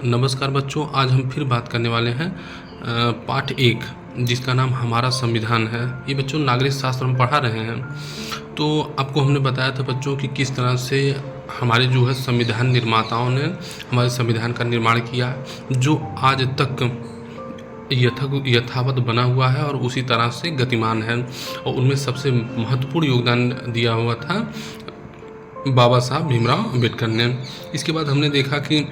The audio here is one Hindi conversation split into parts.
नमस्कार बच्चों, आज हम फिर बात करने वाले हैं पाठ 1 जिसका नाम हमारा संविधान है। ये बच्चों नागरिक शास्त्र हम पढ़ा रहे हैं। तो आपको हमने बताया था बच्चों कि किस तरह से हमारे जो है संविधान निर्माताओं ने हमारे संविधान का निर्माण किया, जो आज तक यथावत बना हुआ है और उसी तरह से गतिमान है। और उनमें सबसे महत्वपूर्ण योगदान दिया हुआ था बाबा साहब भीमराव अम्बेडकर ने। इसके बाद हमने देखा कि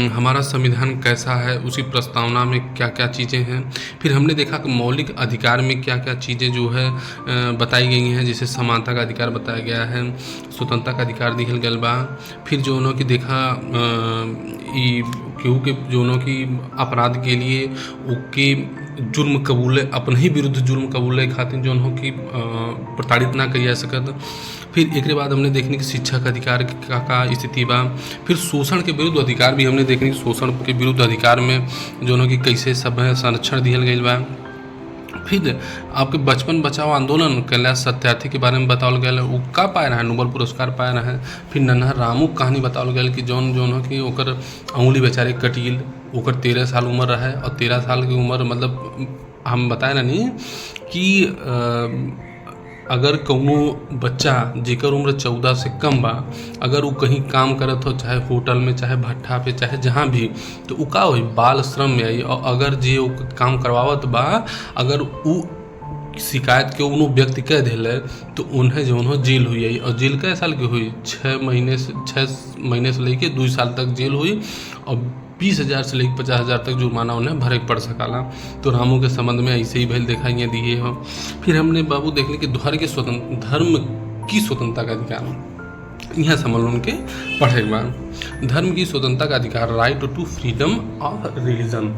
हमारा संविधान कैसा है, उसी प्रस्तावना में क्या क्या चीज़ें हैं। फिर हमने देखा कि मौलिक अधिकार में क्या क्या चीज़ें जो है बताई गई हैं, जैसे समानता का अधिकार बताया गया है, स्वतंत्रता का अधिकार दिहल गल बा। फिर जो उन्होंने देखा केहू के जो उन्होंने अपराध के लिए उनके जुर्म कबूले अपने ही विरुद्ध जुर्म कबूले खातिर जो उन्होंने की प्रताड़ित ना करी जा सकत। फिर एक बाद हमने देखने की शिक्षा का अधिकार का स्थिति बा। फिर शोषण के विरुद्ध अधिकार भी हमने देखने की शोषण के विरुद्ध अधिकार में जो उन्होंने कैसे सब संरक्षण दिहल गई बा। फिर आपके बचपन बचाओ आंदोलन कैलाश सत्यार्थी के बारे में बताओल गया, वो का पाए रहा है, नोबेल पुरस्कार पाए रहा है। फिर नन्हा रामू कहानी बताओल गया कि जौन कि ओकर अंगुली बेचारे कटिल, ओकर 13 साल उम्र रहे और 13 साल की उम्र मतलब हम बताए ना नहीं कि अगर कौनो बच्चा जेकर उम्र 14 से कम बा, अगर वो कहीं काम करत हो, चाहे होटल में, चाहे भट्ठा पे, चाहे जहाँ भी, तो वो का होई बाल श्रम में आई। और अगर जे वो काम करवावत बा, अगर वो शिकायत के उन्होंने व्यक्ति कह दिले तो उन्हें जो उन्होंने जेल हुई है। और जेल कै साल की हुई, 6 महीने से लेके 2 साल तक जेल हुई और 20,000 से लेकर 50,000 तक जुर्माना उन्हें भरे पड़ सकाला। तो रामू के संबंध में ऐसे ही भैल देखा दिए हो। फिर हमने बाबू देखने कि धर्म की स्वतंत्रता का अधिकार यहाँ समझ लो उनके पढ़े के बाद। धर्म की स्वतंत्रता का अधिकार, right to freedom of religion.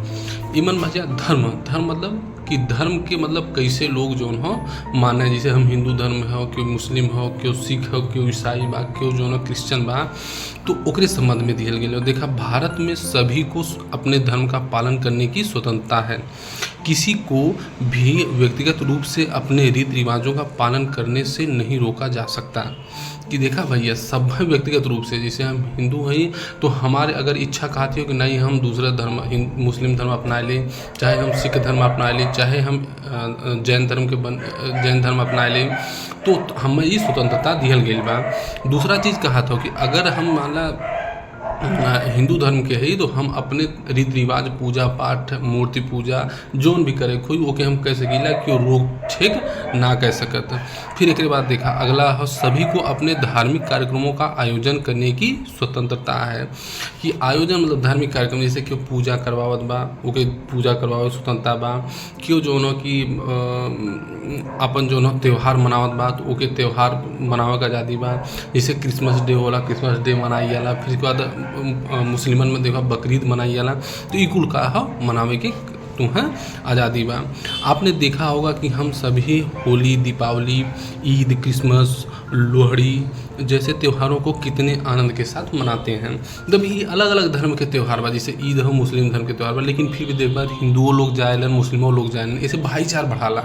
इमन बचा धर्म मतलब कि धर्म के मतलब कैसे लोग जो हो माने, जैसे हम हिंदू धर्म हो, क्यों मुस्लिम हो, क्यों सिख हो, क्यों ईसाई बा, क्यों जो है क्रिश्चियन बा, तो ओकरे संबंध में दिहल गया। देखा भारत में सभी को अपने धर्म का पालन करने की स्वतंत्रता है। किसी को भी व्यक्तिगत रूप से अपने रीति रिवाजों का पालन करने से नहीं रोका जा सकता। कि देखा भैया सब व्यक्तिगत रूप से, जैसे हम हिंदू हैं तो हमारे अगर इच्छा कहती हो कि नहीं हम दूसरा धर्म मुस्लिम धर्म अपना लें, चाहे हम सिख धर्म अपना लें, चाहे हम जैन धर्म अपना लें, तो हमें ये स्वतंत्रता दिहल गई बा। दूसरा चीज़ कहा था कि अगर हम माना हिंदू धर्म के है तो हम अपने रीति रिवाज, पूजा पाठ, मूर्ति पूजा जोन भी करे कोई ओके हम कह सकीला कि रोक छेक ना कह सकत। फिर एक बाद देखा अगला है सभी को अपने धार्मिक कार्यक्रमों का आयोजन करने की स्वतंत्रता है। कि आयोजन मतलब धार्मिक कार्यक्रम, जैसे कि पूजा करवावत बा ओके पूजा करवावे स्वतंत्रता बा, क्यों जो कि अपन जो त्यौहार मनावत बा तो ओके त्यौहार मनावे का आज़ादी बा। जैसे क्रिसमस डे होला, क्रिसमस डे मनाई जाला। फिर उसके बाद मुस्लिमन में देखा बकरीद मनाई जाला, तो ई कुल का है मनावे के तुम्हें आज़ादी बा। आपने देखा होगा कि हम सभी होली, दीपावली, ईद, क्रिसमस, लोहड़ी जैसे त्योहारों को कितने आनंद के साथ मनाते हैं। जब ये अलग अलग धर्म के त्यौहार बा, जैसे ईद हो मुस्लिम धर्म के त्यौहार बा, लेकिन फिर भी देखा हिंदुओं लोग जाएलन, मुस्लिमों लोग जाएलन, ऐसे भाईचार बढ़ाला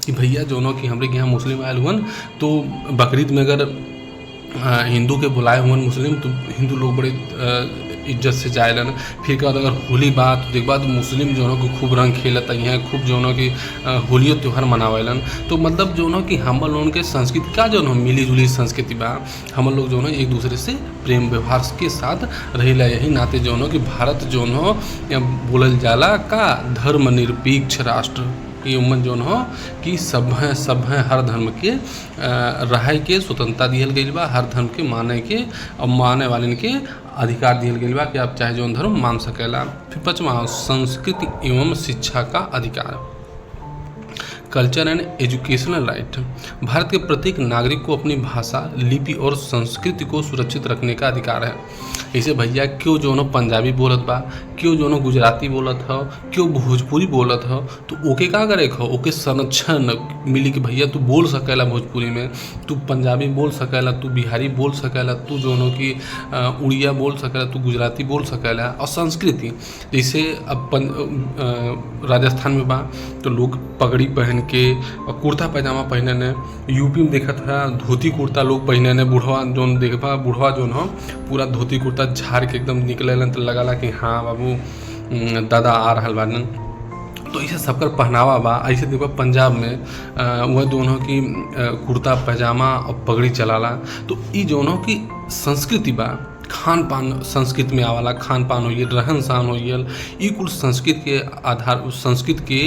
कि भैया जो कि हमारे यहाँ मुस्लिम आयल हुआ तो बकरीद में अगर हिंदू के बुलाए हुए मुस्लिम तो हिंदू लोग बड़े इज्जत से जाएलन। फिर के बाद अगर होली बात तो देख बाद मुस्लिम जो है खूब रंग खेलता हैं, खूब जो है कि होलियो त्यौहार मनावेलन। तो मतलब जो है कि हम लोगों के संस्कृति का जो है मिली जुली संस्कृति बा, हम लोग जो है एक दूसरे से प्रेम व्यवहार के साथ रहेला। यही नाते जो है कि भारत जो है बोलल जाला का धर्मनिरपेक्ष राष्ट्र की उम्मत जो हो कि सब हैं हर धर्म के रहे के स्वतंत्रता दिहल गई बा, हर धर्म के माने वाले के अधिकार दिहल गई बा कि आप चाहे जो धर्म मान सकेला। फिर 5वां संस्कृति एवं शिक्षा का अधिकार, culture and educational right. Bharat के प्रत्येक नागरिक को अपनी भाषा, लिपि और संस्कृति को सुरक्षित रखने का अधिकार है। ऐसे भैया क्यों जो है पंजाबी बोलत बा, क्यों जो है गुजराती बोलत हो, क्यों भोजपुरी बोलत हो, तो ओके का करे हो, ओके संरक्षण मिली कि भैया तू बोल सकेला भोजपुरी में, तू पंजाबी बोल सकेला, तू बिहारी बोल सकेला, तू जो है कि उड़िया बोल सकेला, तू गुजराती बोल सकेला। और संस्कृति जैसे अब राजस्थान में बा तो लोग पगड़ी पहन के और कुर्ता पैजामा पहने ने, यूपी में देखा था धोती कुर्ता लोग पहने ने, बुढ़वा जोन देखा बुढ़वा जोन हो पूरा धोती कुर्ता झाड़ के एकदम निकले तो लगला कि हाँ बाबू दादा आ रहा बा। तो इसे सबकर पहनावा बा। ऐसे देखो पंजाब में वह दोनों की कुर्ता पैजामा और पगड़ी चलाला। तो ये दोनों की संस्कृति बा, खान पान संस्कृत में आवाला, खान पान हो रहन सहन हो ये कुल संस्कृत के आधार संस्कृत के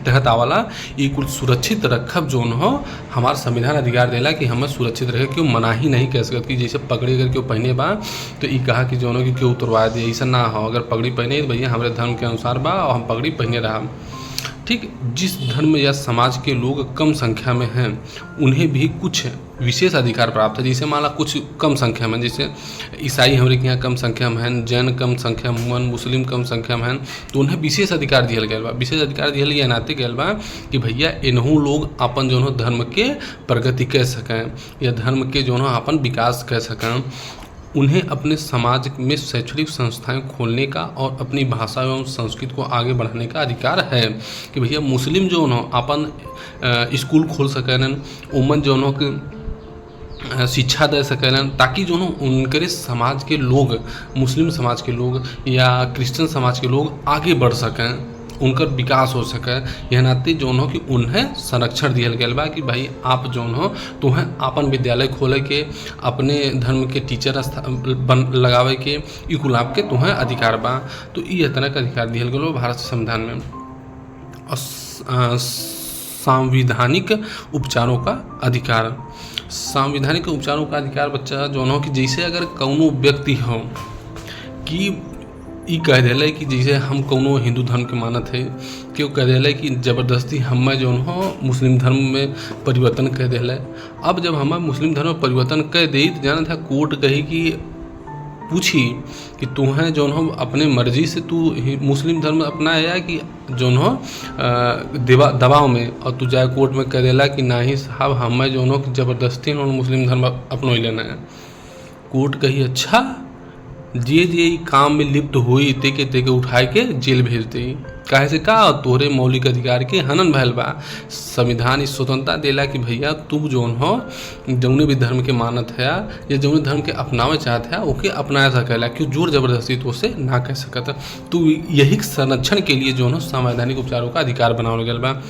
तहत आवाला। ये कुल सुरक्षित रखब जोन हो हमार संविधान अधिकार देला कि हमें सुरक्षित रहे, क्यों मना ही नहीं कह सकत कि जैसे पगड़ी अगर क्यों पहने बा तो ये कहा कि जोनों की क्यों उतरवा दे, ऐसा ना हो। अगर पगड़ी पहने तो भैया हमारे धर्म के अनुसार बा और हम पगड़ी पहने रहा। ठीक, जिस धर्म या समाज के लोग कम संख्या में हैं उन्हें भी कुछ विशेष अधिकार प्राप्त है। जैसे मान ला कुछ कम संख्या में, जैसे ईसाई हमारे के यहाँ कम संख्या में हैं, जैन कम संख्या में हैं, मुस्लिम कम संख्या में हैं, तो उन्हें विशेष अधिकार दिया गया बा। विशेष अधिकार दिया गया नाते गया बा कि भैया इन्हों लोग अपन जो धर्म के प्रगति कह सकें या धर्म के जो अपन विकास कह सकें। उन्हें अपने समाज में शैक्षणिक संस्थाएं खोलने का और अपनी भाषा एवं संस्कृति को आगे बढ़ाने का अधिकार है कि भैया मुस्लिम जो हो अपन स्कूल खोल सकें, उमन जो के शिक्षा दे सकें, ताकि जो उनके समाज के लोग, मुस्लिम समाज के लोग या क्रिश्चियन समाज के लोग आगे बढ़ सकें, उनकर विकास हो सके। यह नाते जौन हो कि उन्हें संरक्षण दिया गया बा कि भाई आप जौन हो तुम्हें अपन विद्यालय खोले के, अपने धर्म के टीचर लगावे के, ई कुल आपके तुम्हें अधिकार बा। तो ये तरह का अधिकार दिया गया भारत संविधान में। और सांविधानिक उपचारों का अधिकार, सांविधानिक उपचारों का अधिकार बच्चा जौन हो कि जैसे अगर कौनो व्यक्ति हो कि ई कह दिले कि जैसे हम कौनो हिंदू धर्म के मानत है, क्यों कह दिले कि ज़बरदस्ती हमें जो हो मुस्लिम धर्म में परिवर्तन कह दिले। अब जब हमें मुस्लिम धर्म में परिवर्तन कह दी तो जाना था कोर्ट कही कि पूछी कि तुम्हें जो हो अपने मर्जी से तू मुस्लिम धर्म अपनाया कि जो हो दबाव में, और तू जाए कोर्ट में कह दिला कि नहीं साहब हमें जो हो ज़बरदस्ती मुस्लिम धर्म अपनो लेना है। कोर्ट कही अच्छा जे काम में लिप्त हुई तेके उठाए के जेल भेज दी। काहे से का तोहरे मौलिक अधिकार के हनन भैल बा। संविधान इस स्वतंत्रता देला कि भैया तू जौन हो जौने भी धर्म के मानत है या जौने धर्म के अपनावे चाहत है ओके अपना सकेला, क्यों जोर जबरदस्ती तो उसे ना कह सकता। तो यही संरक्षण के लिए जो है संवैधानिक उपचारों का अधिकार बनावल गया बा।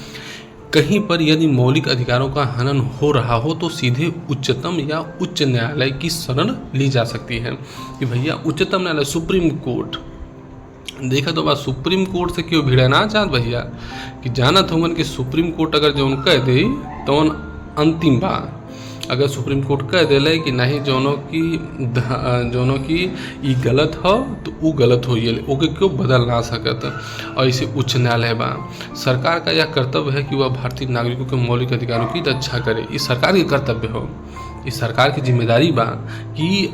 कहीं पर यदि मौलिक अधिकारों का हनन हो रहा हो तो सीधे उच्चतम या उच्च न्यायालय की शरण ली जा सकती है कि भैया उच्चतम न्यायालय सुप्रीम कोर्ट देखा तो बात सुप्रीम कोर्ट से क्यों भिड़ा ना चाहत भैया कि जानत होंगन कि सुप्रीम कोर्ट अगर जो कह दे तो अंतिम बा। अगर सुप्रीम कोर्ट कह दिले कि नहीं जोनों की ये गलत हो तो वो गलत हो ये ओके क्यों बदल ना सकत। और इसे उच्च न्यायालय बा। सरकार का यह कर्तव्य है कि वह भारतीय नागरिकों के मौलिक अधिकारों की रक्षा करे। ये सरकार के कर्तव्य हो, इस सरकार की जिम्मेदारी बा कि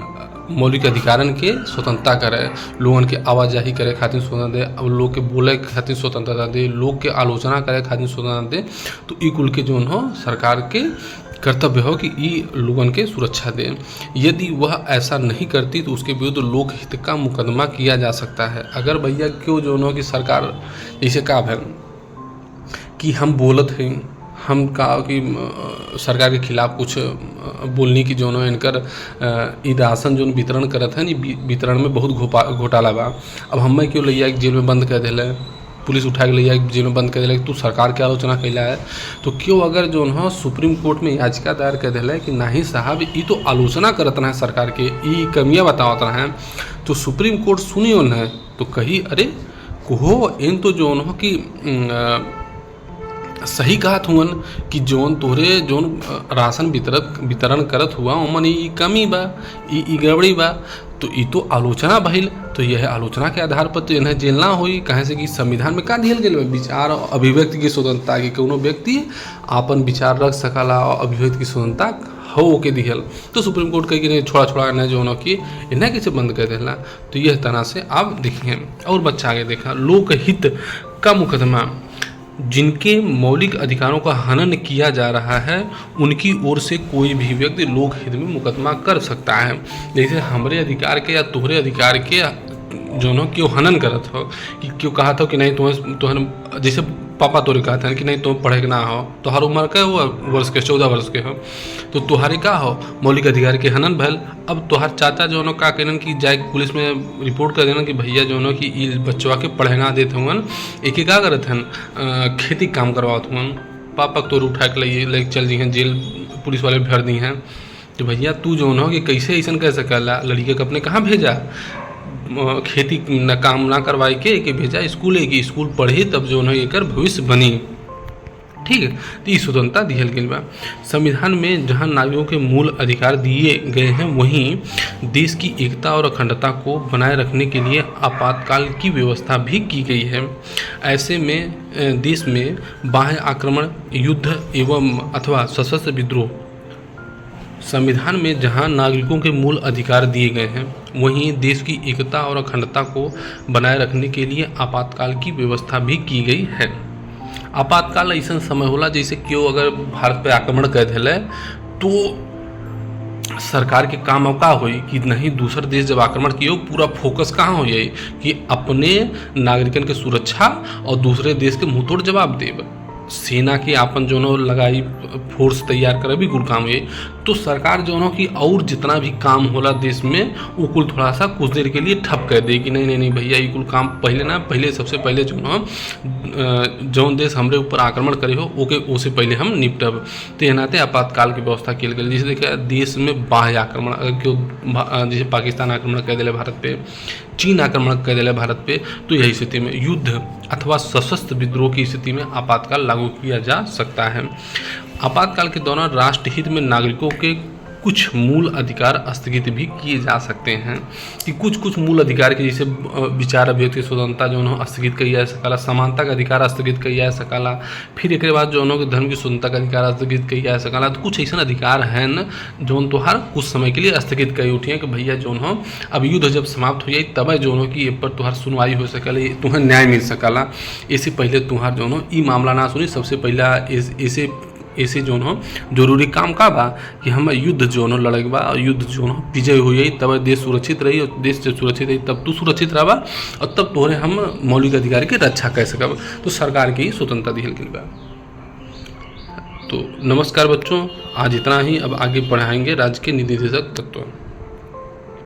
मौलिक अधिकारन के स्वतंत्रता करे, लोगन के आवाजाही करे खातिर स्वतंत्रता दे, अब लोग के बोले खातिर स्वतंत्रता दे, लोग के आलोचना करे खातिर स्वतंत्रता दे। तो ई कुल के जोन हो सरकार के कर्तव्य हो कि ई लोगन के सुरक्षा दे। यदि वह ऐसा नहीं करती तो उसके विरुद्ध लोकहित का मुकदमा किया जा सकता है। अगर भैया क्यों जोन हो कि सरकार जैसे का है कि हम बोलत हैं, हम कहा कि सरकार के खिलाफ कुछ बोलने की जोन इनकर ई राशन जोन वितरण करत है वितरण में बहुत घोटाला बा। अब हमें क्यों लिया जेल में बंद कर दिले, पुलिस उठा के लिया जेल में बंद कर दिला कि तू सरकार की आलोचना कैला है। तो क्यों अगर जो है सुप्रीम कोर्ट में याचिका दायर कर दिला कि नहीं साहब ये तो आलोचना करत रहे सरकार के, ये कमियाँ बतावत रहे, तो सुप्रीम कोर्ट सुनियो न तो कही अरे कहो इन तो जो हो कि सही कहत हुअन कि जोन तोहरे जोन राशन वितरण करत हुआ उमन ई कमी बा, ई गड़बड़ी बा। तो ये तो आलोचना भइल, तो यह आलोचना के आधार पर तो इन्हें जेल ना हुई। कहे से कि संविधान में का दिहल गेल विचार और अभिव्यक्ति की स्वतंत्रता की कोनो व्यक्ति अपन विचार रख सकला और अभिव्यक्ति की स्वतंत्रता हो के दिहल। तो सुप्रीम कोर्ट कही कि नहीं छोड़ा छोड़ा न जो न कि इन्हें कैसे बंद कर देला। तो यह तरह से आप देखिए। और बच्चा आगे देखा, लोकहित का मुकदमा, जिनके मौलिक अधिकारों का हनन किया जा रहा है उनकी ओर से कोई भी व्यक्ति लोकहित में मुकदमा कर सकता है। जैसे हमारे अधिकार के या तुम्हारे अधिकार के जो न क्यों हनन करत हो, कि क्यों कहा था कि नहीं तुम्हें जैसे पापा तोरे कहा था कि नहीं तुम पढ़े के ना हो, तोहार उम्र का वो वर्ष के 14 वर्ष के हो, तो तुम्हारे का हो मौलिक अधिकार के हनन भैल। अब तोहार चाचा जो न का कहन कि जाए पुलिस में रिपोर्ट कर देना कि भैया जो न कि बच्चवा के पढ़े ना देते हुए एक का करत हन खेती काम करवाते हुए, पापा तोर उठा के ले चल दी हैं जेल, पुलिस वाले भर दी हैं। तो भैया तू जो न कि कैसे ऐसा कह सकला, लड़के के अपने कहाँ भेजा, खेती न काम ना करवाई के भेजा स्कूल, कि स्कूल पढ़ी तब जो है एक भविष्य बनी। ठीक है, तो ये स्वतंत्रता दिहल गई बा। संविधान में जहां नागरिकों के मूल अधिकार दिए गए हैं वहीं देश की एकता और अखंडता को बनाए रखने के लिए आपातकाल की व्यवस्था भी की गई है। ऐसे में देश में बाह्य आक्रमण, युद्ध एवं अथवा सशस्त्र विद्रोह, संविधान में जहां नागरिकों के मूल अधिकार दिए गए हैं वहीं देश की एकता और अखंडता को बनाए रखने के लिए आपातकाल की व्यवस्था भी की गई है। आपातकाल ऐसा समय होला जैसे क्यों अगर भारत पे आक्रमण कर दिले तो सरकार के काम अब का होई कि नहीं दूसर देश जब आक्रमण किए पूरा फोकस कहाँ हो जाए कि अपने नागरिकन के सुरक्षा और दूसरे देश के मुंहतोड़ जवाब देव। सेना के आपन जो नो लगाई फोर्स तैयार करे भी कुल काम है, तो सरकार जो नो कि और जितना भी काम होला देश में वो कुल थोड़ा सा कुछ देर के लिए ठप कर दे कि नहीं भैया ये कुल काम पहले ना पहले सबसे पहले जो नो जौन देश हमरे ऊपर आक्रमण करे हो ओके उससे पहले हम निपटब। तो यह नाते आपातकाल की व्यवस्था की गई। जैसे देखिए देश में बाह्य आक्रमण अगर क्यों जैसे पाकिस्तान आक्रमण कर दिले भारत पे, चीन आक्रमण कर दिले भारत पे, तो यही स्थिति में युद्ध अथवा सशस्त्र विद्रोह की स्थिति में आपातकाल लागू किया जा सकता है। आपातकाल के दौरान राष्ट्रहित में नागरिकों के कुछ मूल अधिकार स्थगित भी किए जा सकते हैं कि कुछ मूल अधिकार के जैसे विचार अभिव्यक्ति स्वतंत्रता जो है स्थगित किया जा सकला, समानता का अधिकार स्थगित किया जा सकला, फिर एक बाद जो है धर्म की स्वतंत्रता का अधिकार स्थगित किया जा सकला। तो कुछ ऐसा अधिकार हैं न जो तोहार कुछ समय के लिए स्थगित कर उठिए कि भैया जो हो अब युद्ध जब समाप्त हो जाए तब जो हो कि पर तुहार सुनवाई हो सकला, तुम्हें न्याय मिल सकला। इससे पहले तुहार जो हो ई मामला ना सुनी, सबसे पहला ऐसे जो हो जरूरी काम का बा कि हम युद्ध जो हो लड़े बा और युद्ध जो हो विजय हो जाए तब देश सुरक्षित रही, और देश जब सुरक्षित रही तब तू सुरक्षित रहा और तब तोहरे हम मौलिक अधिकार की रक्षा कर सकब। तो सरकार की स्वतंत्रता दिहल गई बा। तो नमस्कार बच्चों, आज इतना ही। अब आगे पढ़ाएंगे राज्य के नीति निर्देशक तत्व।